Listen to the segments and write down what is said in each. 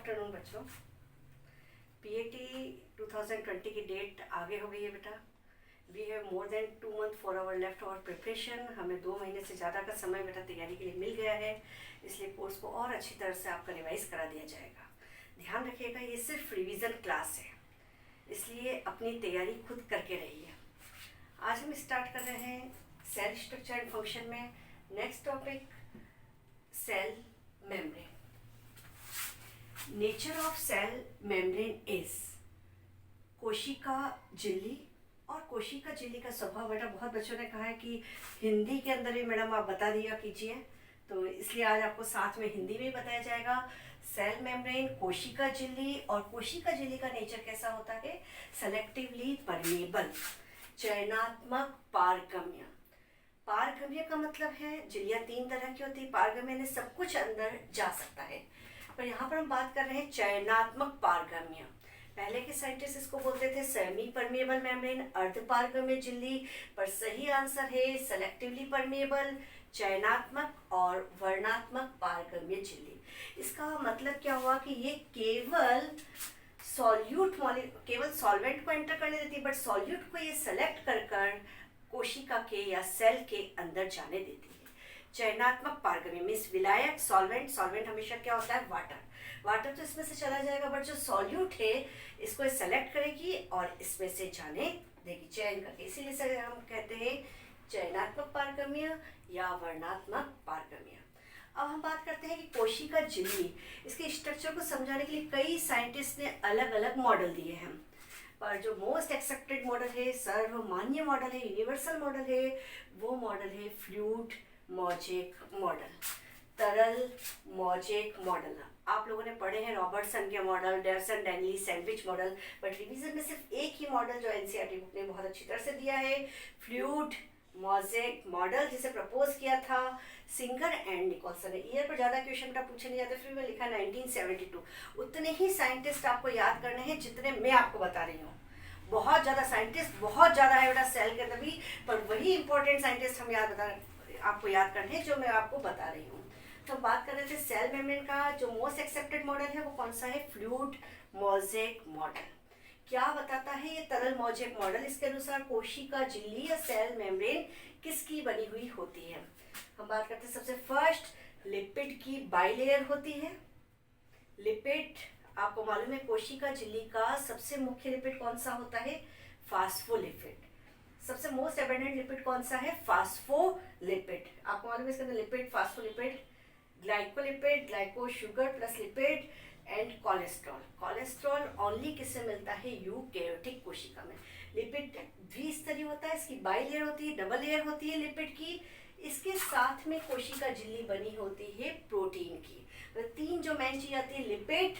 Afternoon बच्चों। PAT 2020 की date आगे हो गई है बेटा। We have more than 2 month for our left our preparation. हमें 2 महीने से ज़्यादा का समय बेटा तैयारी के लिए मिल गया है, इसलिए कोर्स को और अच्छी तरह से आपका रिवाइज करा दिया जाएगा। ध्यान रखिएगा, ये सिर्फ रिवीजन क्लास है, इसलिए अपनी तैयारी खुद करके रहिए। आज हम स्टार्ट कर रहे हैं सेल स्ट्रक्चर एंड फंक्शन में। Next topic cell membrane. Nature of cell membrane is कोशिका झिल्ली। और कोशिका झिल्ली का स्वभाव बेटा बहुत बच्चों ने कहा है कि हिंदी के अंदर भी मैडम आप बता दिया कीजिए, तो इसलिए आज आपको साथ में हिंदी में बताया जाएगा। सेल मेम्ब्रेन, कोशिका झिल्ली। और कोशिका झिल्ली का नेचर कैसा होता है? सेलेक्टिवली परमेबल, चयनात्मक पारगम्य। पारगम्य का मतलब है झिल्लियाँ 3 तरह की होती है। पारगम्य ने सब कुछ अंदर जा सकता है, पर यहाँ पर हम बात कर रहे हैं चयनात्मक पारगम्य। पहले के साइंटिस्ट इसको बोलते थे सेमी परमेबल मेम्ब्रेन, अर्ध पारगम्य झिल्ली, पर सही आंसर है सेलेक्टिवली परमेबल, चयनात्मक और वर्णात्मक पारगम्य झिल्ली। इसका मतलब क्या हुआ कि ये केवल केवल सॉल्वेंट को एंटर करने देती है, बट सॉल्यूट को ये सेलेक्ट कर कोशिका के या सेल के अंदर जाने देती है। चयनात्मक पारगम्य मीन्स विलायक सॉल्वेंट हमेशा क्या होता है? वाटर तो इसमें से चला जाएगा, बट जो सॉल्यूट है इसको सेलेक्ट करेगी और इसमें से जाने देगी, चयन करके। इसीलिए से हम कहते हैं चयनात्मक पारगम्य या वर्णात्मक पारगम्य। अब हम बात करते हैं कि कोशिका झिल्ली, इसके स्ट्रक्चर को समझाने के लिए कई साइंटिस्ट ने अलग अलग मॉडल दिए हैं, पर जो मोस्ट एक्सेप्टेड मॉडल है, सर्वमान्य मॉडल है, यूनिवर्सल मॉडल है, वो मॉडल है फ्लूइड मोज़ेक मॉडल, तरल मोज़ेक मॉडल। आप लोगों ने पढ़े हैं रॉबर्टसन के model, Dawson Denly sandwich model, but revision में सिर्फ एक ही मॉडल जो एनसीईआरटी बुक ने बहुत अच्छी तरह से दिया है, फ्लूइड मोज़ेक मॉडल, जिसे प्रपोज किया था सिंगर एंड निकोलसन ने। ईयर पर ज़्यादा क्वेश्चन बेटा पूछे नहीं जाते, फिर मैं लिखा 1972। उतने ही साइंटिस्ट आपको याद करने हैं जितने मैं आपको बता रही हूँ। बहुत ज़्यादा साइंटिस्ट, बहुत ज़्यादा है बेटा सेल के अंदर भी, पर वही इंपॉर्टेंट साइंटिस्ट हम आपको याद करने हैं जो मैं आपको बता रही हूँ। तो बात कर रहे थे सेल मेम्ब्रेन का जो मोस्ट एक्सेप्टेड मॉडल है वो कौन सा है? Fluid mosaic model. क्या बताता है ये तरल मोज़ेक मॉडल? इसके अनुसार कोशिका झिल्ली या सेल मेम्ब्रेन किसकी बनी हुई होती है? हम बात करते हैं सबसे फर्स्ट लिपिड की बाइलेयर होती है। लिपिड आपको मालूम है कोशिका झिल्ली का सबसे मुख्य लिपिड कौन सा होता है? फास्फोलिपिड। सबसे मोस्ट एबंडेंट लिपिड कौन सा है? फास्फोलिपिड। आपको मालूम है इसके अंदर lipid, phospholipid, glycolipid, glyco sugar plus lipid and cholesterol. Cholesterol only किससे मिलता है? यूकैरियोटिक कोशिका में। लिपिड द्विस्तरीय होता है, इसकी बाइलेयर होती है, डबल लेयर होती है लिपिड की। इसके साथ में कोशिका झिल्ली बनी होती है प्रोटीन की। तो 3 जो मेन चीज आती है, लिपिड,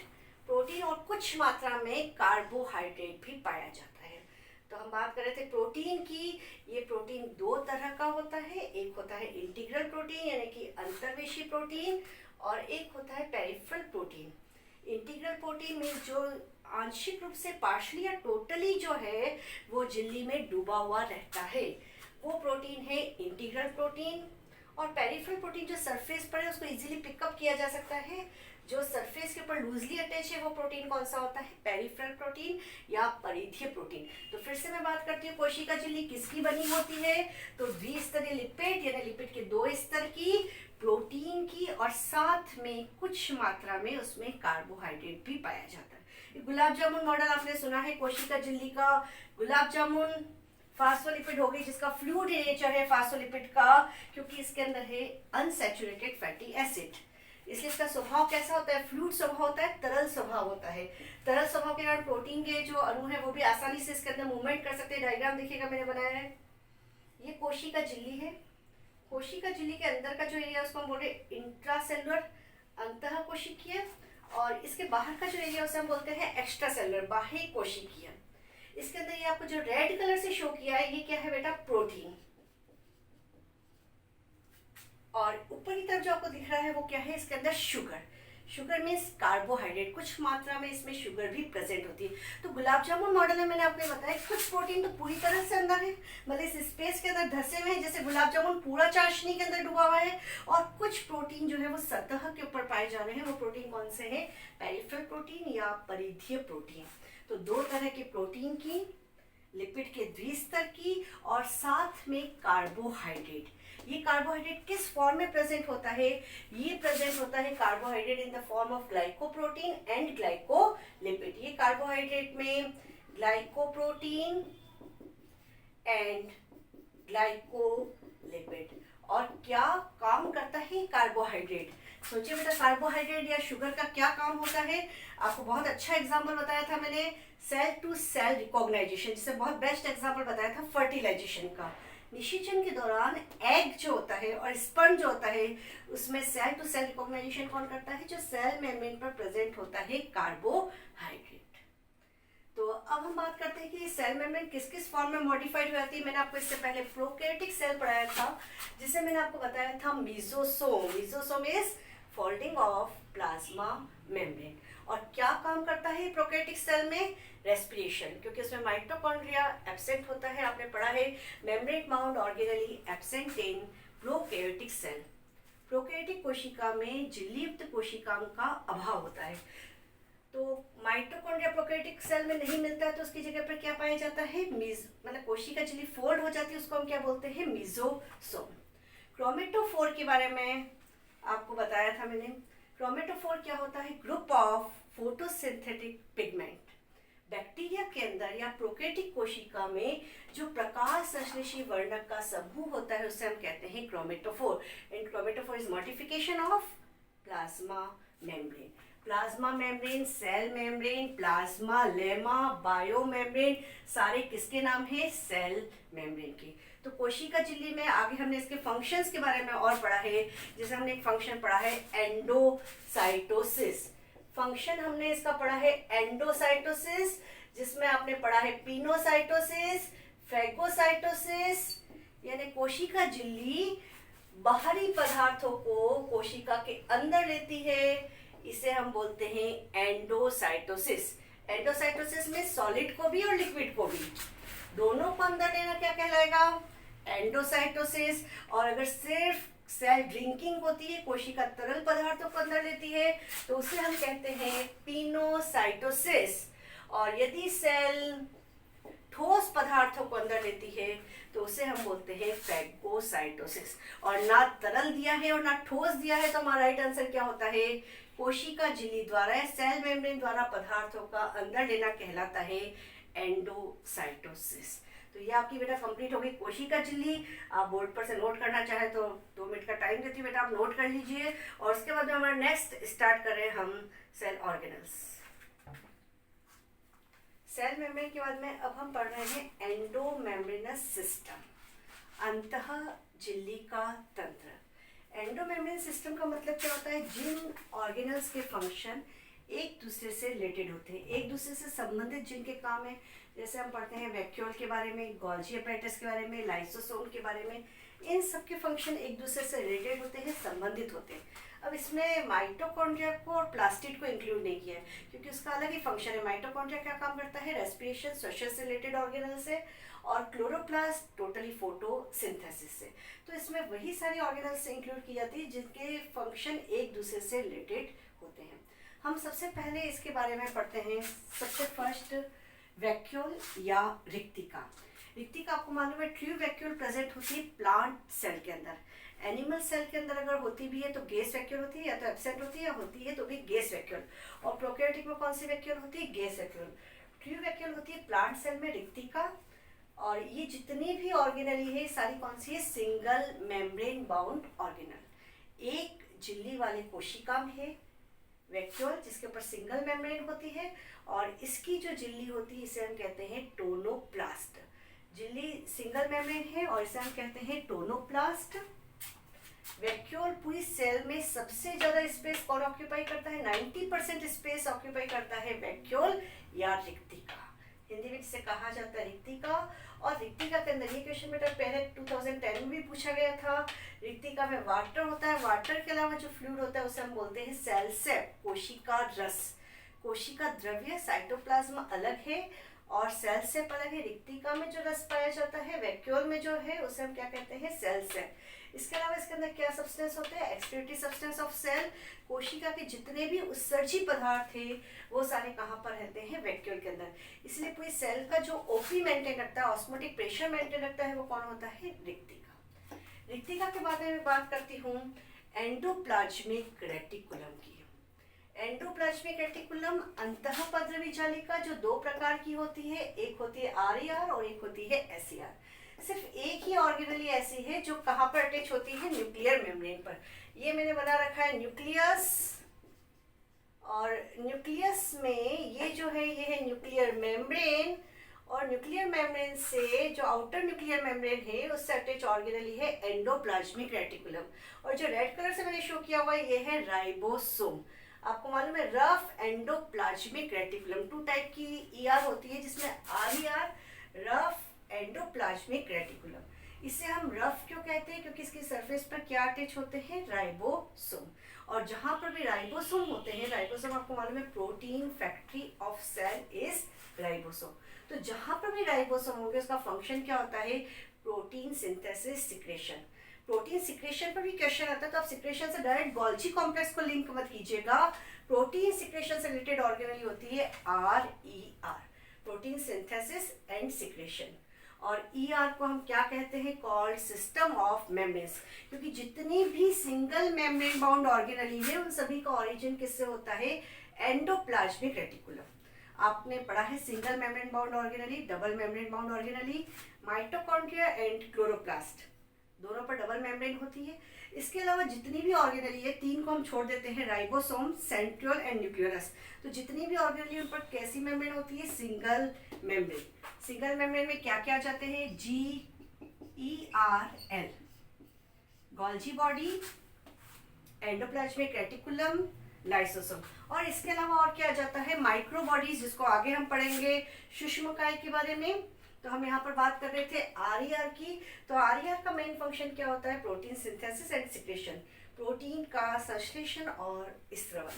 प्रोटीन और कुछ मात्रा में कार्बोहाइड्रेट भी पाया जाता है। तो हम बात कर रहे थे प्रोटीन की। ये प्रोटीन 2 तरह का होता है, एक होता है इंटीग्रल प्रोटीन यानी कि अंतर्वेशी प्रोटीन, और एक होता है पेरिफेरल प्रोटीन। इंटीग्रल प्रोटीन में जो आंशिक रूप से पार्शली या टोटली जो है वो झिल्ली में डूबा हुआ रहता है, वो प्रोटीन है इंटीग्रल प्रोटीन। और पेरिफेरल प्रोटीन जो सरफेस पर है उसको इजीली पिकअप किया जा सकता है, जो सरफेस के ऊपर लूजली अटैच है वो प्रोटीन कौन सा होता है? पेरिफेरल प्रोटीन या परिधीय प्रोटीन। तो फिर से मैं बात करती हूँ कोशिका झिल्ली किसकी बनी होती है? तो द्विस्तरीय लिपिड यानी लिपिड के 2 स्तर की, प्रोटीन की, और साथ में कुछ मात्रा में उसमें कार्बोहाइड्रेट भी पाया जाता है। गुलाब जामुन मॉडल आपने सुना है कोशिका झिल्ली का। गुलाब जामुन फास्फोलिपिड हो गई, जिसका फ्लूइड नेचर है फास्फोलिपिड का, क्योंकि इसके अंदर है अनसैचुरेटेड फैटी एसिड, इसलिए इसका स्वभाव कैसा होता है? फ्लूइड स्वभाव होता है, तरल स्वभाव होता है। तरल स्वभाव के कारण प्रोटीन के जो अणु है वो भी आसानी से इसके अंदर मूवमेंट कर सकते हैं। डायग्राम देखिएगा मैंने बनाया है, ये कोशिका झिल्ली है। कोशिका झिल्ली के अंदर का जो एरिया उसको हम बोल रहे हैं इंट्रासेलुलर, अंतः कोशिकीय, और इसके बाहर का जो एरिया उसे हम बोलते हैं एक्स्ट्रा सेलुलर, बाह्य कोशिकीय। इसके अंदर ये आपको जो रेड कलर से शो किया है ये क्या है बेटा? प्रोटीन। और ऊपर की तरफ जो आपको दिख रहा है वो क्या है? इसके अंदर शुगर। शुगर मीन्स कार्बोहाइड्रेट, कुछ मात्रा में इसमें शुगर भी प्रेजेंट होती है। तो गुलाब जामुन मॉडल में मैंने आपको बताया कुछ प्रोटीन तो पूरी तरह से अंदर है, मतलब इस स्पेस के अंदर धसे हुए हैं, जैसे गुलाब जामुन पूरा चाशनी के अंदर डूबा हुआ है, और कुछ प्रोटीन जो है वो सतह के ऊपर पाए जा रहे हैं। वो प्रोटीन कौन से हैं? पेरिफेरल प्रोटीन या परिधीय प्रोटीन। तो दो तरह के प्रोटीन की, लिपिड के द्विस्तर की, और साथ में कार्बोहाइड्रेट। ये कार्बोहाइड्रेट किस फॉर्म में प्रेजेंट होता है? ये प्रेजेंट होता है carbohydrate in the form of glycoprotein and glycolipid. ये कार्बोहाइड्रेट में ग्लाइकोप्रोटीन एंड ग्लाइकोलिपिड। और क्या काम करता है कार्बोहाइड्रेट? सोचिए बेटा, कार्बोहाइड्रेट या शुगर का क्या काम होता है? आपको बहुत अच्छा एग्जांपल बताया था मैंने, सेल टू सेल रिकॉग्नाइजेशन, जिसे बहुत बेस्ट एग्जांपल बताया था फर्टिलाइजेशन का। निषेचन के दौरान एग जो होता है और स्पर्म जो होता है, उसमें सेल टू सेल रिकॉग्नाइजेशन कौन करता है? जो सेल मेम्ब्रेन पर प्रेजेंट होता है कार्बोहाइड्रेट। तो अब हम बात करते हैं कि सेल मेम्ब्रेन किस किस फॉर्म में मॉडिफाइड हो जाती है। मैंने आपको इससे पहले प्रोकैरियोटिक सेल पढ़ाया था, जिसे मैंने आपको बताया था mesosome. Mesosome is folding of plasma membrane. और क्या काम करता है प्रोकैरियोटिक सेल में? रेस्पिरेशन, क्योंकि उसमें माइटोकॉन्ड्रिया एब्सेंट होता है। आपने पढ़ा है membrane bound organelle absent in prokaryotic cell. Prokaryotic कोशिका में झिल्लीयुक्त कोशिकाओं का अभाव होता है। तो माइटोकॉन्ड्रिया प्रोकैरियोटिक सेल में नहीं मिलता है, तो उसकी जगह पर क्या पाया जाता है? मतलब कोशिका झिल्ली फोल्ड हो जाती है, उसको हम क्या बोलते हैं? मीजोसोम। क्रोमेटोफोर के बारे में आपको बताया था मैंने। क्रोमेटोफोर क्या होता है? Group of photosynthetic pigment. Bacteria के अंदर या प्रोकैरियोटिक कोशिका में जो प्रकाश संश्लेषी वर्णक का समूह होता है, उसे हम कहते हैं chromatophore. And chromatophore is modification of plasma membrane. Plasma membrane, cell membrane, plasmalemma, biomembrane, सारे किसके नाम हैं? सेल मेम्ब्रेन के। तो कोशिका झिल्ली में आगे हमने इसके फंक्शंस के बारे में और पढ़ा है। जैसे हमने एक फंक्शन पढ़ा है एंडोसाइटोसिस। फंक्शन हमने इसका पढ़ा है एंडोसाइटोसिस, जिसमें आपने पढ़ा है पिनोसाइटोसिस, फैगोसाइटोसिस। यानी कोशिका झिल्ली बाहरी पदार्थों को कोशिका के अंदर लेती है, इसे हम बोलते हैं एंडोसाइटोसिस। एंडोसाइटोसिस में सॉलिड को भी और लिक्विड को भी, दोनों को अंदर लेना क्या कहलाएगा? एंडोसाइटोसिस। और अगर सिर्फ सेल ड्रिंकिंग होती है, कोशिका तरल पदार्थों को अंदर लेती है, तो उसे हम कहते हैं पिनोसाइटोसिस। और यदि सेल ठोस पदार्थों को अंदर लेती है, तो उसे हम बोलते हैं फैगोसाइटोसिस। और ना तरल दिया है और ना ठोस दिया है, तो हमारा राइट आंसर क्या होता है? कोशिका झिल्ली द्वारा, सेल मेम्ब्रेन द्वारा पदार्थों का अंदर लेना कहलाता है एंडोसाइटोसिस। तो ये आपकी बेटा कंप्लीट हो गई कोशिका झिल्ली। आप बोर्ड पर से नोट करना चाहे तो 2 मिनट का टाइम देती हूँ बेटा, आप नोट कर लीजिए। और उसके बाद में हमारा नेक्स्ट स्टार्ट कर रहे हैं हम सेल ऑर्गेनल्स। सेल मेम्ब्रेन के बाद में अब हम पढ़ रहे हैं एंडोमेम्ब्रेनस सिस्टम, अंतः झिल्ली का तंत्र। एंडोमेम्ब्रेन सिस्टम का मतलब क्या होता है? जिन ऑर्गेनल्स के फंक्शन एक दूसरे से रिलेटेड होते हैं, एक दूसरे से संबंधित जिनके काम है। जैसे हम पढ़ते हैं वैक्यूल के बारे में, गोल्जी अपैरेटस के बारे में, लाइसोसोम के बारे में। इन सब के फंक्शन एक दूसरे से रिलेटेड होते हैं, संबंधित होते हैं। अब इसमें माइटोकॉन्ड्रिया को और प्लास्टिड को इंक्लूड नहीं किया है, क्योंकि उसका अलग ही फंक्शन है। माइटोकॉन्ड्रिया क्या काम करता है? रेस्पिरेशन, श्वसन से रिलेटेड ऑर्गेनल्स है। और क्लोरोप्लास्ट टोटली फोटोसिंथेसिस से। तो इसमें वही सारी ऑर्गेनल्स इंक्लूड की जाती है जिनके फंक्शन एक दूसरे से रिलेटेड होते हैं। हम सबसे पहले इसके बारे में पढ़ते हैं। सबसे फर्स्ट वैक्यूल या रिक्तिका। रिक्तिका आपको मालूम है ट्रू वैक्यूल प्रेजेंट होती है प्लांट सेल के अंदर। एनिमल सेल के अंदर अगर होती भी है तो गैस वैक्यूल होती है, या तो एब्सेंट होती है, या होती है तो भी गैस वैक्यूल। और प्रोकैरियोटिक में कौन सी वैक्यूल होती है? Gas vacuole. ट्रू वैक्यूल होती है प्लांट सेल में रिक्तिका। और ये जितनी भी ऑर्गेनली है सारी कौन सी है? Single membrane bound organelle. एक झिल्ली वाली कोशिका में है वैक्यूल, जिसके ऊपर सिंगल मेम्ब्रेन होती है। और इसकी जो झिल्ली होती है इसे हम कहते हैं टोनोप्लास्ट। झिल्ली सिंगल मेम्ब्रेन है और इसे हम कहते हैं टोनोप्लास्ट। वैक्यूल पूरी सेल में सबसे ज्यादा स्पेस कौन ऑक्यूपाई करता है? 90% स्पेस ऑक्यूपाई करता है वैक्यूल या रिक्तिका। हिंदी में जिसे कहा जाता है रिक्तिका। और रिक्तिका के अंदर ये क्वेश्चन बेटा पहले 2010 में भी पूछा गया था। रिक्तिका में वाटर होता है, वाटर के अलावा जो फ्लूइड होता है उसे हम बोलते हैं सेल सेप, कोशिका रस। कोशिका द्रव्य साइटोप्लाज्म अलग है और सेल सेप अलग है। रिक्तिका में जो रस पाया जाता है, वैक्यूल में जो है उसे हम क्या कहते हैं, सेल सेप। इसके अलावा इसके अंदर क्या सब्सटेंस होते हैं, एक्सक्रीटरी सब्सटेंस ऑफ सेल। कोशिका के जितने भी उत्सर्जी पदार्थ थे वो सारे कहाँ पर रहते हैं, वैक्यूल के अंदर। इसलिए पूरी सेल का जो ओपी मेंटेन रखता है, ऑस्मोटिक प्रेशर मेंटेन रखता है, वो कौन होता है, रिक्तिका। रिक्तिका के बारे में बात करती हूँ एंडोप्लाज्मिक रेटिकुलम की। एंडोप्लाज्मिक रेटिकुलम अंतःपद्रवी जालिका जो दो प्रकार की होती है, एक होती है आरईआर और एक होती है एसईआर। सिर्फ एक ही ऑर्गेनली ऐसी है जो कहाँ पर अटैच होती है, न्यूक्लियर मेम्ब्रेन पर। ये मैंने बना रखा है न्यूक्लियस, और न्यूक्लियस में ये जो है ये है न्यूक्लियर मेम्ब्रेन, और न्यूक्लियर मेम्ब्रेन से जो आउटर न्यूक्लियर मेम्ब्रेन है उससे अटैच ऑर्गेनली है एंडोप्लाज्मिक रेटिकुलम। और जो रेड कलर से मैंने शो किया हुआ है ये है राइबोसोम। आपको मालूम है रफ एंडोप्लाज्मिक रेटिकुलम, 2 टाइप की ईआर होती है जिसमें आरईआर, रफ एंडोप्लाज्मिक रेटिकुलम। इसे हम रफ क्यों कहते हैं, क्योंकि इसकी सरफेस पर क्या अटैच होते हैं, राइबोसोम। और जहां पर भी राइबोसोम होते हैं, राइबोसोम आपको मालूम है protein factory of cell is ribosome. तो जहां पर भी राइबोसोम होंगे उसका फंक्शन क्या होता है, protein synthesis, secretion. Protein secretion पर भी क्वेश्चन आता है तो आप सिक्रेशन से डायरेक्ट गोल्जी कॉम्प्लेक्स को लिंक मत कीजिएगा। प्रोटीन सिक्रेशन से रिलेटेड ऑर्गेनली होती है RER, protein synthesis and secretion. और ईआर को हम क्या कहते हैं, कॉल्ड सिस्टम ऑफ मेम्ब्रेन्स, क्योंकि जितनी भी सिंगल मेम्ब्रेन बाउंड ऑर्गेनली है उन सभी का ओरिजिन किससे होता है, एंडोप्लाज्मिक रेटिकुलम। आपने पढ़ा है single membrane bound organelle, double membrane bound organelle, mitochondria and chloroplast, दोनों पर डबल मेम्ब्रेन होती है। इसके अलावा जितनी भी ऑर्गेनली है, 3 को हम छोड़ देते हैं, राइबोसोम, सेंट्रियोल एंड न्यूक्लियस। तो जितनी भी ऑर्गेनली उन पर कैसी मेम्ब्रेन होती है, सिंगल मेम्ब्रेन। सिंगल मेम्ब्रेन में क्या क्या आ जाते हैं, GERL, Golgi body, endoplasmic reticulum, lysosome. और इसके अलावा और क्या आ जाता है, माइक्रो बॉडीज, जिसको आगे हम पढ़ेंगे सूक्ष्मकाय के बारे में। तो हम यहाँ पर बात कर रहे थे आरईआर की। तो आरईआर का मेन फंक्शन क्या होता है, protein synthesis and secretion, protein का संश्लेषण और स्त्रवण।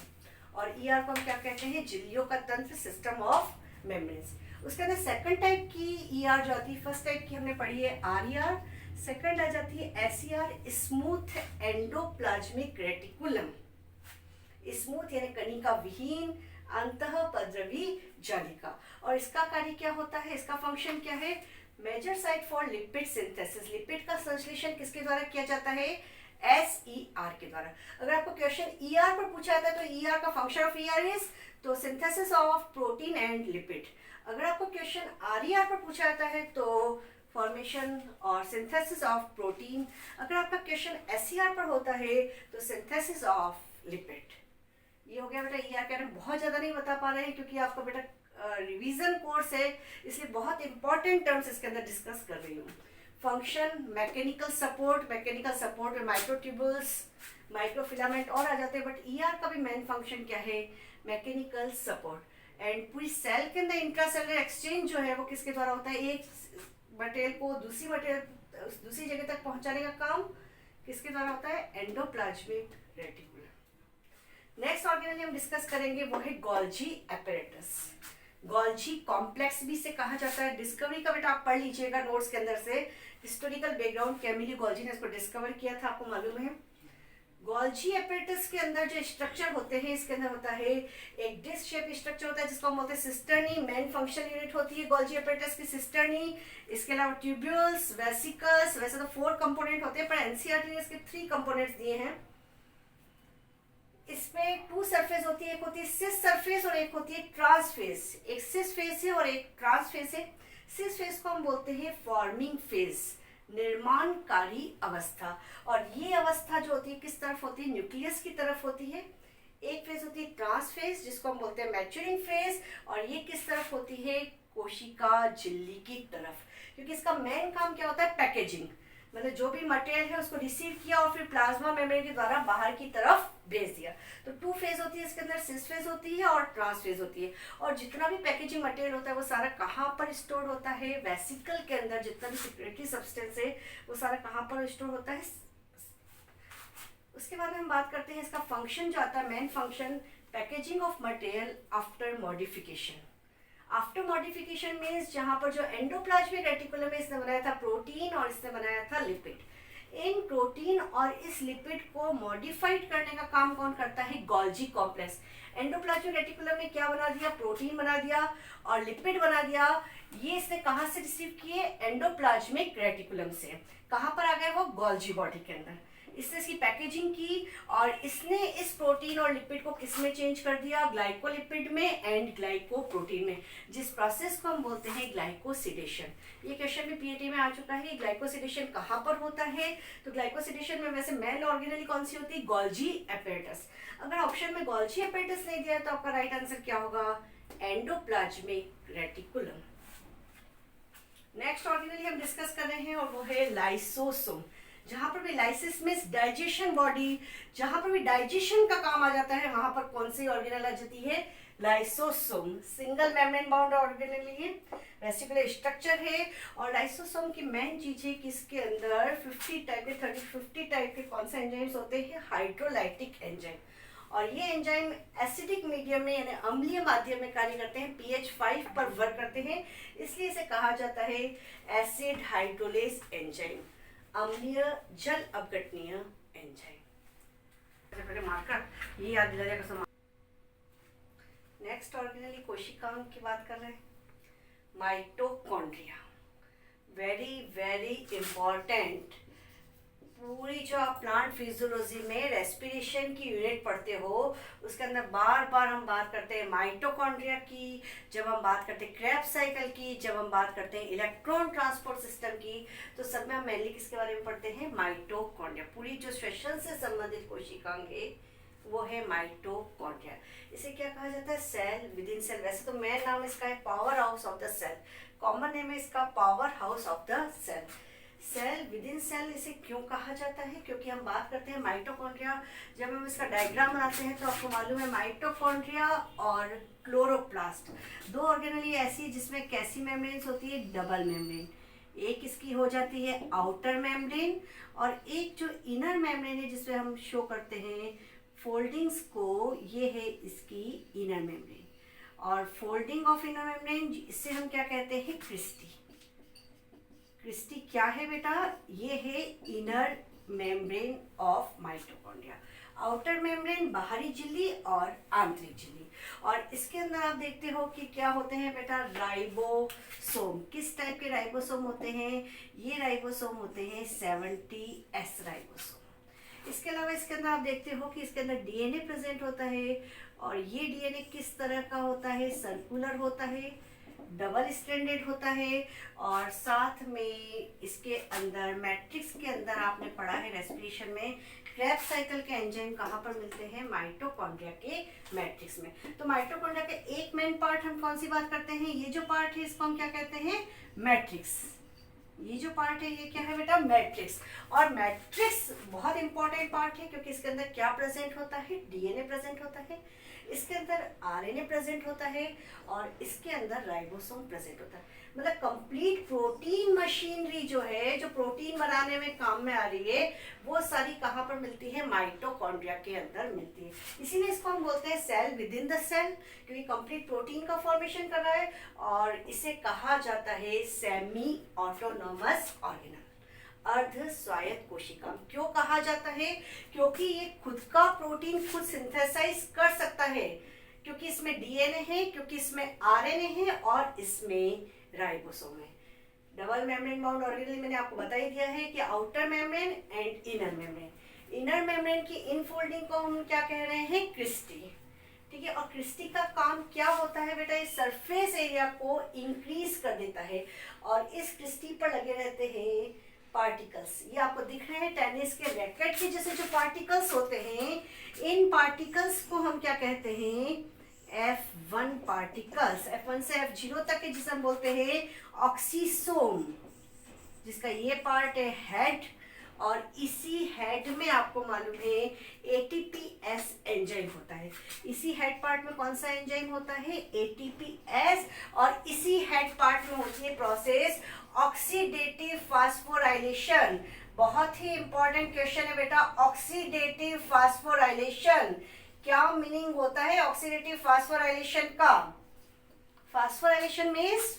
और ईआर को हम क्या कहते हैं, झिल्लियों का तंत्र, सिस्टम ऑफ मेम्ब्रेन्स। उसके अंदर सेकंड टाइप की ईआर जो आती है, फर्स्ट टाइप की हमने पढ़ी है आरईआर, सेकंड आ जाती है SER, smooth endoplasmic reticulum. Smooth यानी कणिका विहीन अंतःपद्रवी जालिका। और इसका कार्य क्या होता है, इसका फंक्शन क्या है, major site for lipid synthesis. Lipid का संश्लेषण किसके द्वारा किया जाता है, एसईआर के द्वारा। अगर आपको क्वेश्चन ईआर पर पूछा जाता है तो ईआर का फंक्शन ऑफ ईआर इज तो synthesis of protein and lipid. अगर आपको क्वेश्चन आरईआर पर पूछा जाता है तो फॉर्मेशन और सिंथेसिस ऑफ प्रोटीन। अगर आपका क्वेश्चन एसईआर पर होता है तो सिंथेसिस ऑफ लिपिड। ये हो गया बेटा ईआर का। बहुत ज़्यादा नहीं बता पा रहे हैं क्योंकि आपका बेटा रिवीजन कोर्स है, इसलिए बहुत इंपॉर्टेंट टर्म्स इसके अंदर डिस्कस कर रही हूँ। फंक्शन, मैकेनिकल सपोर्ट में माइक्रोट्यूबुल्स, माइक्रोफिलामेंट और आ जाते हैं, बट ईआर का भी मेन फंक्शन क्या है, मैकेनिकल सपोर्ट। एंड पूरी सेल के अंदर इंट्रासेलुलर एक्सचेंज जो है वो किसके द्वारा होता है, एक मटेरियल को दूसरी जगह तक पहुंचाने का काम किसके द्वारा होता है, एंडोप्लाज्मिक रेटिकुलम। नेक्स्ट ऑर्गेनली हम डिस्कस करेंगे वो है गोल्जी एपैरेटस। गोल्जी कॉम्प्लेक्स भी इसे कहा जाता है। डिस्कवरी का बेटा आप पढ़ लीजिएगा नोट्स के अंदर से, हिस्टोरिकल बैकग्राउंड, कैमिली गोल्जी ने इसको डिस्कवर किया था, आपको मालूम है। गोल्जी एपैरेटस के अंदर जो स्ट्रक्चर होते हैं, इसके अंदर होता है एक डिस्क शेप स्ट्रक्चर होता है जिसको हम बोलते हैं सिस्टर्नी। मेन फंक्शन यूनिट होती है गोल्जी एपैरेटस की सिस्टर्नी। इसके अलावा ट्यूब्यूल्स, वेसिकल्स, वैसे तो 4 कंपोनेंट होते हैं पर एनसीईआरटी ने इसके 3 कंपोनेंट्स दिए हैं। इसमें 2 सरफेस होती है, एक होती है सिस सरफेस और एक होती है ट्रांस फेस। एक सिस फेस है और एक ट्रांस फेस है। सिस फेस को हम बोलते हैं फॉर्मिंग फेज, निर्माणकारी अवस्था। और ये अवस्था जो होती है किस तरफ होती है, न्यूक्लियस की तरफ होती है। एक फेज होती है ट्रांस फेज जिसको हम बोलते हैं मैच्योरिंग फेज, और ये किस तरफ होती है, कोशिका झिल्ली की तरफ। क्योंकि इसका मेन काम क्या होता है, पैकेजिंग, मतलब जो भी मटेरियल है उसको रिसीव किया और फिर प्लाज्मा मेम्ब्रेन के द्वारा बाहर की तरफ भेज दिया। तो 2 फेज होती है इसके अंदर, सिस फेज होती है और ट्रांस फेज होती है। और जितना भी पैकेजिंग मटेरियल होता है वो सारा कहाँ पर स्टोर होता है, वेसिकल के अंदर। जितना भी सिक्योरिटी सब्सटेंस है वो सारा कहाँ पर स्टोर होता है। उसके बाद में हम बात करते हैं इसका फंक्शन जो आता है, main function, packaging of material after modification. After modification means जहाँ पर जो एंडोप्लाज्मिक रेटिकुलम में इसने बनाया था प्रोटीन और इसने बनाया था लिपिड। इन प्रोटीन और इस लिपिड को मॉडिफाइड करने का काम कौन करता है, गोल्जी कॉम्प्लेक्स। एंडोप्लाज्मिक रेटिकुलम ने क्या बना दिया, प्रोटीन बना दिया और लिपिड बना दिया। ये इसने कहाँ से रिसीव किए, एंडोप्लाज्मिक रेटिकुलम से। कहाँ पर आ गए वो, गोल्जी बॉडी के अंदर। इसने इसकी पैकेजिंग की और इसने इस प्रोटीन और लिपिड को किस में चेंज कर दिया, ग्लाइकोलिपिड में एंड ग्लाइकोप्रोटीन में, जिस प्रोसेस को हम बोलते हैं ग्लाइकोसिडेशन। ये क्वेश्चन भी पीएटी में आ चुका है। ग्लाइकोसिडेशन कहाँ पर होता है, तो ग्लाइकोसिडेशन में वैसे मेन ऑर्गेनली कौन सी होती है, गोल्जी एपेरेटस। अगर ऑप्शन में गोल्जी एपेरेटस नहीं दिया तो आपका राइट आंसर क्या होगा, एंडोप्लाज्मिक रेटिकुलम। नेक्स्ट ऑर्गेनली हम डिस्कस कर रहे हैं और वो है लाइसोसोम। जहां पर भी लाइसिस मीन्स डाइजेशन बॉडी, जहां पर भी डाइजेशन का काम आ जाता है वहां पर कौन सी ऑर्गेनल आ जाती है, lysosome. Single membrane bound organelle है, वेसिकुलर स्ट्रक्चर है। और लाइसोसोम की मेन चीज है कि इसके अंदर 50 टाइप के कौन से एंजाइम्स होते हैं, हाइड्रोलाइटिक एंजाइम। और ये एंजाइम एसिडिक मीडियम में यानी अम्लीय माध्यम में कार्य करते हैं, pH 5 पर वर्क करते हैं, इसलिए इसे कहा जाता है एसिड हाइड्रोलेज एंजाइम, अम्लीय जल अपघटनीय एंजाइम। मार्कर ये याद दिला जाएगा। नेक्स्ट ऑर्गेनली कोशिकाओं की बात कर रहे हैं, माइटोकॉन्ड्रिया, वेरी वेरी इंपॉर्टेंट। पूरी जो आप प्लांट फिजियोलॉजी में रेस्पिरेशन की यूनिट पढ़ते हो उसके अंदर बार बार हम बात करते हैं माइटोकॉन्ड्रिया की, जब हम बात करते हैं क्रेब्स साइकिल की, जब हम बात करते हैं इलेक्ट्रॉन ट्रांसपोर्ट सिस्टम की, तो सब में हम मेनली किसके बारे में पढ़ते हैं, माइटोकॉन्ड्रिया। पूरी जो श्वसन से संबंधित कोशिकाएं है वो है माइटोकॉन्ड्रिया। इसे क्या कहा जाता है, सेल विद इन सेल। वैसे तो मेन नाम इसका है powerhouse of the cell, common name है इसका powerhouse of the cell. Cell within cell इसे क्यों कहा जाता है, क्योंकि हम बात करते हैं माइटोकॉन्ड्रिया, जब हम इसका डायग्राम बनाते हैं तो आपको मालूम है माइटोकॉन्ड्रिया और क्लोरोप्लास्ट दो ऑर्गेनली ऐसी जिसमें कैसी मेम्ब्रेन्स होती है, डबल मेम्ब्रेन। एक इसकी हो जाती है आउटर मेम्ब्रेन और एक जो इनर मेम्ब्रेन है जिसमें हम शो करते हैं फोल्डिंग्स को, ये है इसकी इनर मेम्ब्रेन। और फोल्डिंग ऑफ इनर मेम्ब्रेन इससे हम क्या कहते हैं, क्रिस्टी। क्रिस्टी क्या है बेटा, ये है inner membrane of mitochondria. Outer membrane बाहरी झिल्ली और आंतरिक झिल्ली। और इसके अंदर आप देखते हो कि क्या होते हैं बेटा, राइबोसोम। किस टाइप के राइबोसोम होते हैं, ये राइबोसोम होते हैं 70S राइबोसोम। इसके अलावा इसके अंदर आप देखते हो कि इसके अंदर डीएनए प्रेजेंट होता है और ये डीएनए किस तरह का होता है, सर्कुलर होता है, डबल स्ट्रैंडेड होता है। और साथ में इसके अंदर मैट्रिक्स के अंदर आपने पढ़ा है रेस्पिरेशन में, क्रेब्स साइकिल के एंजाइम कहाँ पर मिलते हैं, माइटोकॉन्ड्रिया के मैट्रिक्स में। तो माइटोकॉन्ड्रिया के एक मेन पार्ट हम कौन सी बात करते हैं, ये जो पार्ट है इसको हम क्या कहते हैं, मैट्रिक्स। ये जो पार्ट है ये क्या है बेटा, मैट्रिक्स। और मैट्रिक्स बहुत इंपॉर्टेंट पार्ट है क्योंकि इसके अंदर क्या प्रेजेंट होता है, डीएनए प्रेजेंट होता है, इसके अंदर आरएनए प्रेजेंट होता है और इसके अंदर राइबोसोम प्रेजेंट होता है। मतलब कंप्लीट प्रोटीन मशीनरी जो है, जो प्रोटीन बनाने में काम में आ रही है, वो सारी कहाँ पर मिलती है, माइटोकॉन्ड्रिया के अंदर मिलती है। इसीलिए इसको हम बोलते हैं cell within the cell, क्योंकि कंप्लीट प्रोटीन का फॉर्मेशन कर रहा है। और इसे कहा जाता है सेमी ऑटोनोमस ऑर्गेनल, अर्ध स्वायत्त कोशिका। क्यों कहा जाता है, क्योंकि ये खुद का प्रोटीन खुद सिंथेसाइज कर सकता है, क्योंकि इसमें डीएनए है, क्योंकि इसमें आरएनए है और इसमें राइबोसोम है। डबल मेम्ब्रेन बाउंड ऑर्गेनल मैंने आपको बता ही दिया है कि outer membrane and inner membrane. Inner membrane की इनफोल्डिंग को हम क्या कह रहे हैं, क्रिस्टी। ठीक है, और क्रिस्टी का काम क्या होता है बेटा, ये सरफेस एरिया को इंक्रीज कर देता है और इस क्रिस्टी पर लगे रहते हैं पार्टिकल्स। ये आपको दिख रहे हैं टेनिस के रैकेट के जैसे जो पार्टिकल्स होते हैं, इन पार्टिकल्स को हम क्या कहते हैं, F1 पार्टिकल्स। F1 से F0 तक के जिसे हम बोलते हैं ऑक्सीसोम, जिसका ये पार्ट है हेड और इसी हेड में आपको मालूम है ATPase एंजाइम होता है। इसी हेड पार्ट में कौन सा एंजाइम होता है? ATPase। और इसी हेड पार्ट में होती है प्रोसेस ऑक्सीडेटिव फास्फोराइलेशन। बहुत ही इंपॉर्टेंट क्वेश्चन है बेटा, ऑक्सीडेटिव फास्फोराइलेशन क्या मीनिंग होता है ऑक्सीडेटिव फास्फोराइलेशन का? Phosphorylation means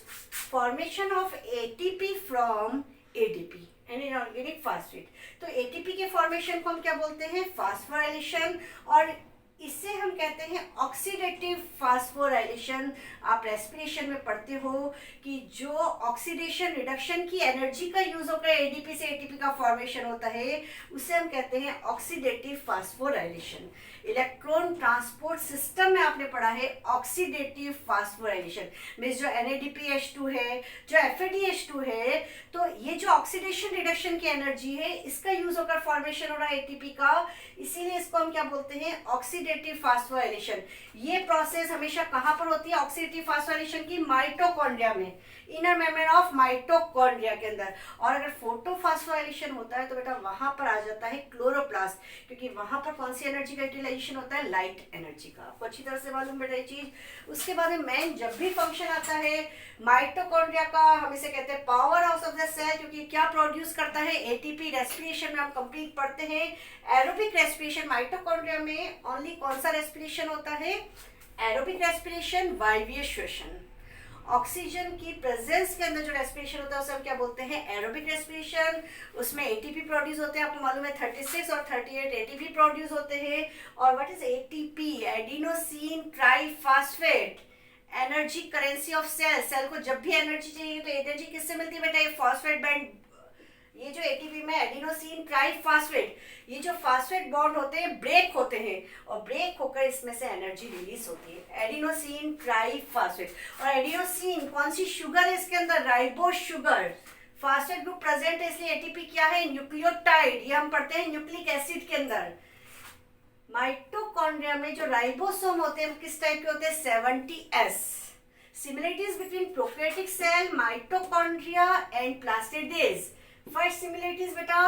formation of ATP from ADP, an inorganic phosphate. तो ATP के फॉर्मेशन को हम क्या बोलते हैं? फास्फोराइलेशन। और इसे हम कहते हैं ऑक्सीडेटिव फास्फोराइलेशन। आप रेस्पिरेशन में पढ़ते हो कि जो ऑक्सीडेशन रिडक्शन की एनर्जी का यूज होकर ADP से ATP का फॉर्मेशन होता है उसे हम कहते हैं oxidative phosphorylation. Electron transport system में आपने पढ़ा है ऑक्सीडेटिव फास्फोराइलेशन मीन्स जो NADPH2 है, जो FADH2 है, तो ये जो ऑक्सीडेशन रिडक्शन की एनर्जी है इसका यूज होकर फॉर्मेशन हो रहा है ATP का, इसीलिए इसको हम क्या बोलते हैं? Oxidative phosphorylation. ये प्रोसेस हमेशा कहाँ पर होती है ऑक्सीडेटिव फास्फोराइलेशन की? माइटोकॉन्ड्रिया में, इनर मेम्ब्रेन ऑफ माइटोकॉन्ड्रिया के अंदर। और अगर फोटोफास्फोराइलेशन होता है तो बेटा वहां पर आ जाता है क्लोरोप्लास्ट, क्योंकि वहां पर कौन सी एनर्जी का यूटिलाइजेशन होता है? लाइट एनर्जी का। आपको अच्छी तरह से मालूम बेटा ये चीज। उसके बाद में मेन जब भी फंक्शन आता है माइटोकॉन्ड्रिया का, हम इसे कहते हैं powerhouse of the cell, क्योंकि क्या प्रोड्यूस करता है? ATP। रेस्पिरेशन में हम कंप्लीट पढ़ते हैं एरोबिक रेस्पिरेशन। माइटोकॉन्ड्रिया में ओनली कौन सा रेस्पिरेशन होता है? एरोबिक रेस्पिरेशन, वायवीय श्वसन। ऑक्सीजन की प्रेजेंस के अंदर जो रेस्पिरेशन होता है उसे हम क्या बोलते हैं? Aerobic respiration. उसमें ATP प्रोड्यूस होते हैं, आपको मालूम है 36 और 38 ATP प्रोड्यूस होते हैं। और what is ATP? Adenosine triphosphate, energy currency of cell. Cell को जब भी एनर्जी चाहिए तो एनर्जी किससे मिलती है बेटा? ये फॉस्फेट बैंड, ये जो ATP में एडिनोसिन ट्राइफॉस्फेट, ये जो फास्फेट बॉन्ड होते हैं ब्रेक होते हैं और ब्रेक होकर इसमें से एनर्जी रिलीज होती है, एडिनोसिन ट्राइफॉस्फेट। और एडिनोसिन कौन सी शुगर है इसके अंदर? Ribose sugar. Phosphate group present है इसलिए ATP क्या है? न्यूक्लियोटाइड। ये हम पढ़ते हैं न्यूक्लिक एसिड के अंदर। माइटोकॉन्ड्रिया में जो राइबोसोम होते हैं किस टाइप के होते हैं? 70S। Similarities between prokaryotic cell, mitochondria and plastids. First similarities beta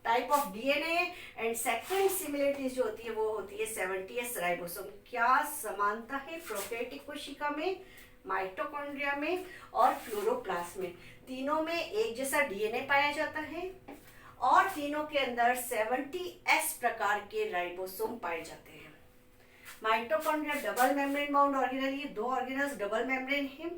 type of DNA and second similarities जो होती है वो होती है 70S राइबोसोम। क्या समानता है प्रोकैरियोटिक कोशिका में, माइटोकॉन्ड्रिया में और क्लोरोप्लास्ट में? तीनों में एक जैसा DNA पाया जाता है और तीनों के अंदर 70S प्रकार के राइबोसोम पाए जाते हैं। Mitochondria double membrane bound organelle, ये दो ऑर्गेनल्स डबल मेम्ब्रेन है।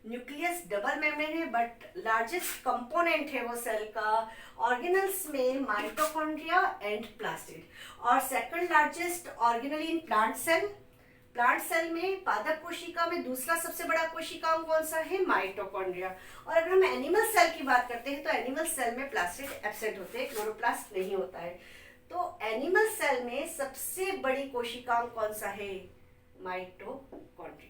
न्यूक्लियस डबल मेम्ब्रेन है बट लार्जेस्ट कंपोनेंट है वो सेल का ऑर्गेनल्स में माइटोकॉन्ड्रिया एंड प्लास्टिड। और second largest organelle in plant cell, plant cell में पादप कोशिका में दूसरा सबसे बड़ा कोशिकांग कौन सा है? माइटोकॉन्ड्रिया। और अगर हम एनिमल सेल की बात करते हैं तो एनिमल सेल में प्लास्टिड एब्सेंट होते हैं, क्लोरोप्लास्ट नहीं होता है। तो एनिमल सेल में सबसे बड़ी कोशिकांग कौन सा है? माइटोकॉन्ड्रिया।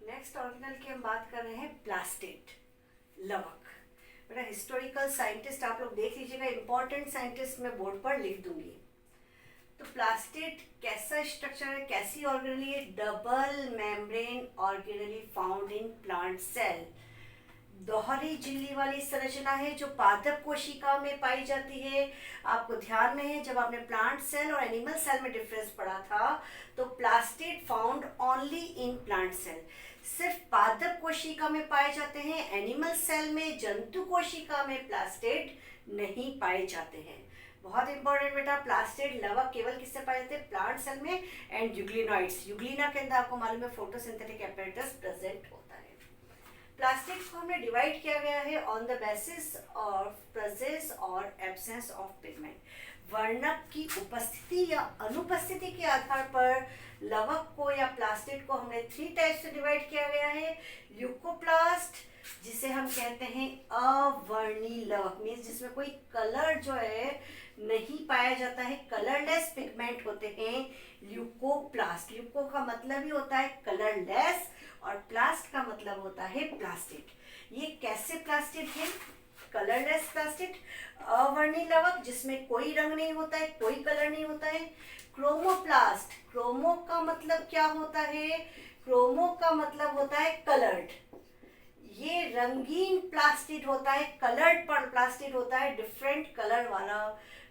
नेक्स्ट ऑर्गेनल की हम बात कर रहे हैं प्लास्टिड, लवक। बेटा हिस्टोरिकल साइंटिस्ट आप लोग देख लीजिएगा, इंपॉर्टेंट साइंटिस्ट मैं बोर्ड पर लिख दूंगी। तो प्लास्टिड कैसा स्ट्रक्चर है, कैसी ऑर्गेनल है? Double membrane organelle found in plant cell. दोहरी झिल्ली वाली संरचना है जो पादप कोशिका में पाई जाती है। आपको ध्यान में है जब आपने प्लांट सेल और एनिमल सेल में डिफरेंस पढ़ा था तो plastid found only in plant cell, सिर्फ पादप कोशिका में पाए जाते हैं। एनिमल सेल में, जंतु कोशिका में प्लास्टिड नहीं पाए जाते हैं। बहुत इंपॉर्टेंट बेटा, प्लास्टिड लवक केवल किससे पाए जाते हैं? प्लांट सेल में एंड यूग्लिनॉइड्स। यूग्लिना के अंदर आपको मालूम है फोटोसिंथेटिक apparatus प्रेजेंट होता है। प्लास्टिड को हमने डिवाइड किया गया है on the basis of presence और एब्सेंस ऑफ पिगमेंट। वर्णक की उपस्थिति या अनुपस्थिति के आधार पर लवक को या प्लास्टिड को हमने 3 टाइप से डिवाइड किया गया है। ल्यूकोप्लास्ट, जिसे हम कहते हैं अवर्णी लवक, मीन्स जिसमें कोई कलर जो है नहीं पाया जाता है, कलरलेस पिगमेंट होते हैं ल्यूकोप्लास्ट। ल्यूको का मतलब ही होता है कलरलेस और प्लास्ट का मतलब होता है प्लास्टिड। ये कैसे प्लास्टिड है? कलरलेस प्लास्टिड, अवर्णी लवक जिसमें कोई रंग नहीं होता है, कोई कलर नहीं होता है। क्रोमोप्लास्ट, क्रोमो का मतलब क्या होता है? क्रोमो का मतलब होता है कलर्ड। ये रंगीन प्लास्टिड होता है, कलर्ड प्लास्टिड होता है, डिफरेंट कलर वाला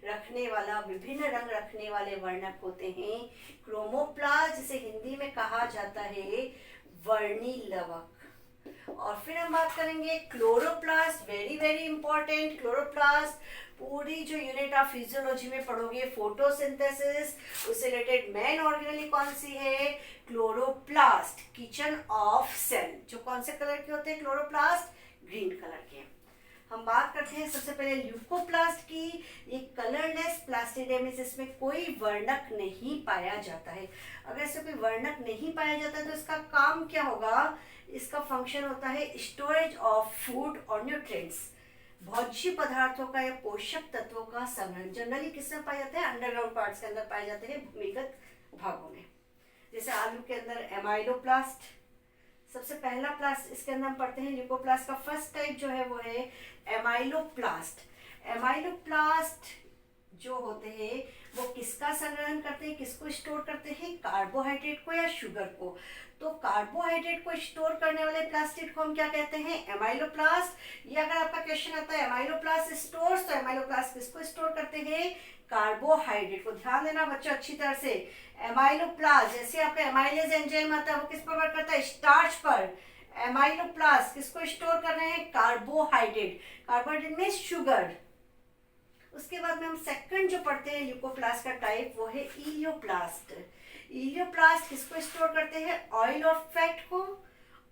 रखने वाला, विभिन्न रंग रखने वाले वर्णक होते हैं क्रोमोप्लास्ट, जिसे हिंदी में कहा जाता है वर्णी लवक। और फिर हम बात करेंगे chloroplast, very very important. Chloroplast पूरी जो यूनिट आप फिजियोलॉजी में पढ़ोगे, फोटोसिंथेसिस, उससे रिलेटेड मेन ऑर्गेनेली कौन सी है? Chloroplast, kitchen of cell. जो कौन से कलर के होते हैं क्लोरोप्लास्ट? ग्रीन कलर के। हम बात करते हैं सबसे पहले ल्यूकोप्लास्ट की। ये कलरलेस प्लास्टिड है, मींस इसमें कोई वर्णक नहीं पाया जाता है। अगर इसमें कोई वर्णक नहीं पाया जाता तो इसका काम क्या होगा? इसका फंक्शन होता है स्टोरेज ऑफ फूड और न्यूट्रिएंट्स, भोज्य पदार्थों का या पोषक तत्वों का संग्रहण। जनरली किसमें पाए जाते हैं? अंडरग्राउंड पार्ट्स के अंदर पाए जाते हैं, भूमिगत भागों में। जैसे आलू के अंदर एमाइलोप्लास्ट, सबसे पहला प्लास्ट इसके अंदर हम पढ़ते हैं ल्यूकोप्लास्ट का फर्स्ट टाइप जो है वो है एमाइलोप्लास्ट। एमाइलोप्लास्ट जो होते हैं वो किसका संग्रहण करते हैं, किसको स्टोर करते हैं? कार्बोहाइड्रेट को या शुगर को। तो कार्बोहाइड्रेट को स्टोर करने वाले प्लास्टिड को हम क्या कहते हैं? एमाइलोप्लास्ट। ये अगर आपका क्वेश्चन आता है एमाइलोप्लास्ट स्टोर्स, तो एमाइलोप्लास्ट किसको स्टोर करते हैं? कार्बोहाइड्रेट को। ध्यान देना बच्चों अच्छी तरह से, एमाइलोप्लास्ट जैसे आपका एमाइलेज एंजाइम आता है वो किस पर वर्क करता है? स्टार्च पर। एमाइलोप्लास्ट किसको स्टोर कर रहे हैं? कार्बोहाइड्रेट। कार्बोहाइड्रेट में शुगर। उसके बाद में हम सेकंड जो पढ़ते हैं ल्यूकोप्लास्ट का टाइप वो है इलियोप्लास्ट। इलियोप्लास्ट किसको स्टोर करते हैं? ऑयल और फैट को।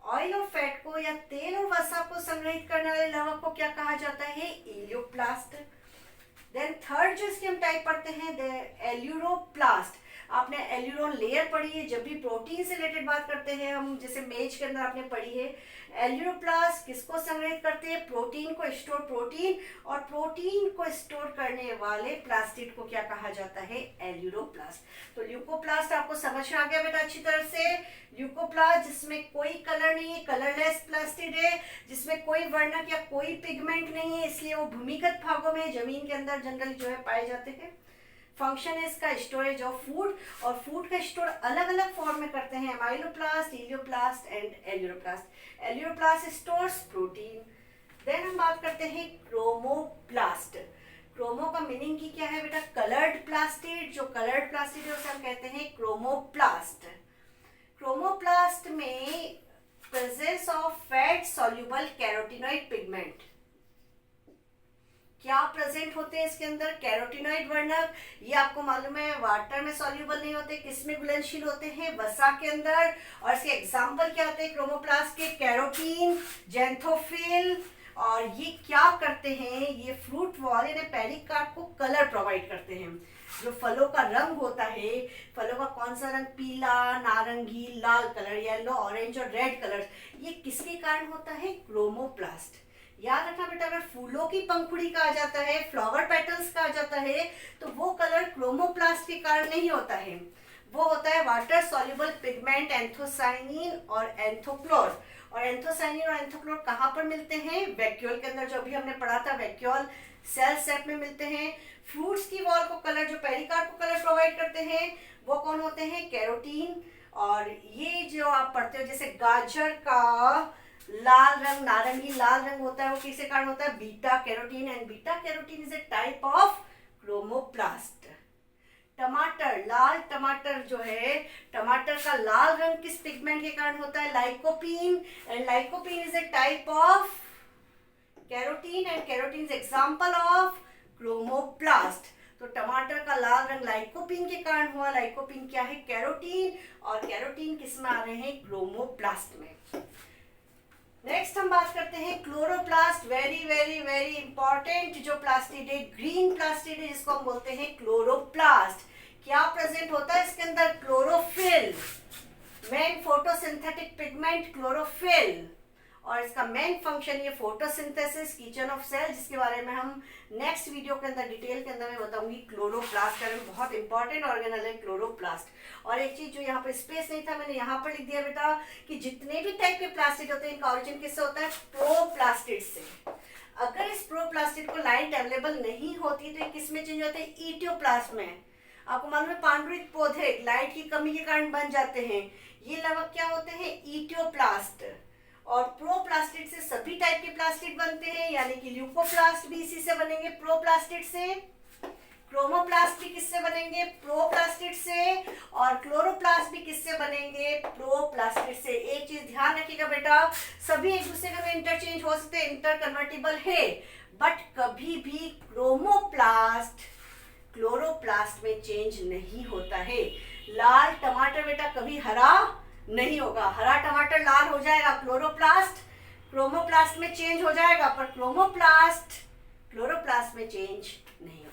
ऑयल और फैट को या तेल और वसा को संग्रहित करने वाले लवक को क्या कहा जाता है? इलियोप्लास्ट। देन थर्ड जो इसके हम टाइप पढ़ते हैं एल्यूरोप्लास्ट। आपने एल्यूरोन लेयर पढ़ी है, जब भी प्रोटीन से रिलेटेड बात करते हैं हम, जैसे मेज के अंदर आपने पढ़ी है। एल्यूरोप्लास्ट किसको संग्रहित करते हैं? प्रोटीन को स्टोर, प्रोटीन और प्रोटीन को स्टोर करने वाले प्लास्टिड को क्या कहा जाता है? एल्यूरोप्लास्ट। तो ल्यूकोप्लास्ट आपको समझ में आ गया बेटा अच्छी तरह से। ल्यूकोप्लास्ट जिसमें कोई कलर नहीं है, कलरलेस प्लास्टिड है, जिसमें कोई वर्णक या कोई पिगमेंट नहीं है, इसलिए वो भूमिगत भागों में जमीन के अंदर जनरली जो है पाए जाते हैं। फंक्शन है इसका स्टोरेज ऑफ फूड, और फूड का स्टोर अलग अलग फॉर्म में करते हैं amyloplast, elaioplast and aleuroplast. Aleuroplast stores protein. Then हम बात करते हैं क्रोमोप्लास्ट। क्रोमो का मीनिंग की क्या है बेटा? Coloured plastid. जो कलर्ड प्लास्टिड है उसे हम कहते हैं क्रोमोप्लास्ट। क्रोमोप्लास्ट में presence of fat soluble carotenoid pigment क्या प्रेजेंट होते हैं इसके अंदर? कैरोटीनॉइड वर्णक। ये आपको मालूम है वाटर में सॉल्युबल नहीं होते, किसमें घुलनशील होते हैं? वसा के अंदर। और इसके एग्जांपल क्या होते हैं क्रोमोप्लास्ट के? Carotene, xanthophyll. और ये क्या करते हैं? ये फ्रूट वॉल यानी पेरिकार्प को कलर प्रोवाइड करते हैं। जो फलों का रंग होता है, फलों का कौन सा रंग? पीला, नारंगी, लाल कलर, येलो, ऑरेंज और रेड कलर, ये किसके कारण होता है? क्रोमोप्लास्ट। याद रखना बेटा, अगर फूलों की पंखुड़ी कहा जाता है, फ्लावर पेटल्स कहा जाता है, तो वो कलर क्रोमोप्लास्ट के कारण नहीं होता है, वो होता है वाटर सॉल्युबल पिगमेंट एंथोसाइनिन और एंथोक्लोर। और एंथोसाइनिन और एंथोक्लोर कहाँ पर मिलते हैं? वैक्यूल के अंदर, जो अभी हमने पढ़ा था वैक्यूल सेल सेट में मिलते हैं। फ्रूट्स की वॉल को कलर, जो पेरिकार्प को कलर प्रोवाइड करते हैं, वो कौन होते हैं? कैरोटीन। और ये जो आप पढ़ते हो जैसे गाजर का लाल रंग, नारंगी लाल रंग होता है, वो किसके कारण होता है? Beta carotene. And beta carotene is a type of chromoplast. टमाटर, लाल टमाटर जो है, टमाटर का लाल रंग किस पिगमेंट के कारण होता है? Lycopene. And lycopene is a type of carotene and carotene is example of chromoplast. तो टमाटर का लाल रंग लाइकोपीन के कारण हुआ। लाइकोपीन क्या है? कैरोटीन। और कैरोटीन किस में आ रहे हैं? क्रोमोप्लास्ट में। नेक्स्ट हम बात करते हैं chloroplast. Very very very important जो प्लास्टिड है, ग्रीन प्लास्टिड है, जिसको हम बोलते हैं क्लोरोप्लास्ट। क्या प्रेजेंट होता है इसके अंदर? Chlorophyll, main photosynthetic pigment chlorophyll. और इसका मेन फंक्शन ये फोटोसिंथेसिस, किचन ऑफ सेल, जिसके बारे में हम नेक्स्ट वीडियो के अंदर डिटेल के अंदर मैं बताऊंगी। क्लोरोप्लास्ट का बहुत इंपॉर्टेंट ऑर्गेनल है क्लोरोप्लास्ट। और एक चीज जो यहाँ पर स्पेस नहीं था, मैंने यहाँ पर लिख दिया बेटा कि जितने भी टाइप के प्लास्टिड होते हैं इनका ऑरिजिन किससे होता है? प्रोप्लास्टिड से। अगर इस प्रोप्लास्टिड को लाइट अवेलेबल नहीं होती तो ये किस में चेंज होते हैं? इटियोप्लास्ट में। आपको मालूम है पांडुरित पौधे लाइट की कमी के कारण बन जाते हैं, ये लवक क्या होते हैं? इटियोप्लास्ट। और प्रोप्लास्टिड से सभी टाइप के प्लास्टिड बनते हैं, यानी कि ल्यूकोप्लास्ट भी इसी से बनेंगे, प्रोप्लास्टिड से। क्रोमोप्लास्ट भी किससे बनेंगे? प्रोप्लास्टिड से। और क्लोरोप्लास्ट भी किससे बनेंगे? प्रोप्लास्टिड से। एक चीज ध्यान रखिएगा बेटा, सभी एक दूसरे में इंटरचेंज हो सकते हैं, इंटर कन्वर्टिबल है, बट कभी भी क्रोमोप्लास्ट क्लोरोप्लास्ट में चेंज नहीं होता है। लाल टमाटर बेटा कभी हरा नहीं होगा, हरा टमाटर लाल हो जाएगा, क्लोरोप्लास्ट क्रोमोप्लास्ट में चेंज हो जाएगा, पर क्रोमोप्लास्ट क्लोरोप्लास्ट में चेंज नहीं